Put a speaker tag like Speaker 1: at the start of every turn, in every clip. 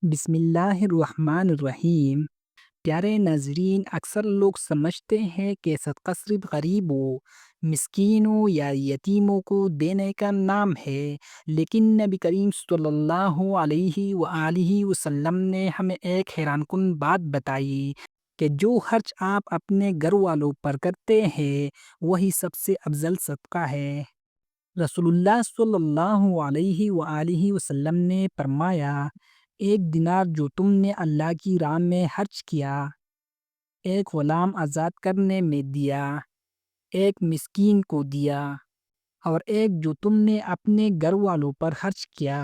Speaker 1: بسم اللہ الرحمن الرحیم۔ پیارے ناظرین، اکثر لوگ سمجھتے ہیں کہ صدقہ صرف غریبوں، مسکینوں یا یتیموں کو دینے کا نام ہے، لیکن نبی کریم صلی اللہ علیہ وآلہ وسلم نے ہمیں ایک حیران کن بات بتائی کہ جو خرچ آپ اپنے گھر والوں پر کرتے ہیں وہی سب سے افضل صدقہ ہے۔ رسول اللہ صلی اللہ علیہ وآلہ وسلم نے فرمایا، ایک دینار جو تم نے اللہ کی راہ میں خرچ کیا، ایک غلام آزاد کرنے میں دیا، ایک مسکین کو دیا، اور ایک جو تم نے اپنے گھر والوں پر خرچ کیا،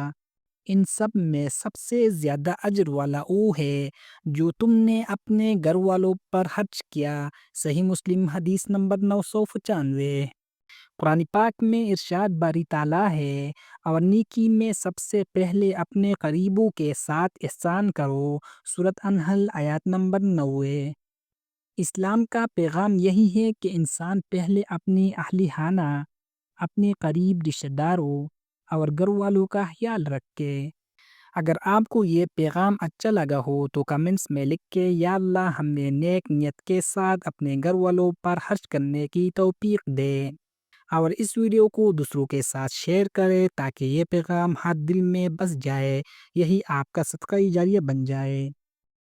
Speaker 1: ان سب میں سب سے زیادہ اجر والا وہ ہے جو تم نے اپنے گھر والوں پر خرچ کیا۔ صحیح مسلم حدیث نمبر 995۔ قرآن پاک میں ارشاد باری تعالیٰ ہے، اور نیکی میں سب سے پہلے اپنے قریبوں کے ساتھ احسان کرو۔ سورۃ انحل آیات نمبر 90۔ اسلام کا پیغام یہی ہے کہ انسان پہلے اپنی اہل خانہ، اپنے قریب رشتہ داروں اور گھر والوں کا خیال رکھے۔ اگر آپ کو یہ پیغام اچھا لگا ہو تو کمنٹس میں لکھ کے یا اللہ ہمیں نیک نیت کے ساتھ اپنے گھر والوں پر خرچ کرنے کی توفیق دے، اور اس ویڈیو کو دوسروں کے ساتھ شیئر کریں تاکہ یہ پیغام ہر دل میں بس جائے، یہی آپ کا صدقہ جاریہ بن جائے۔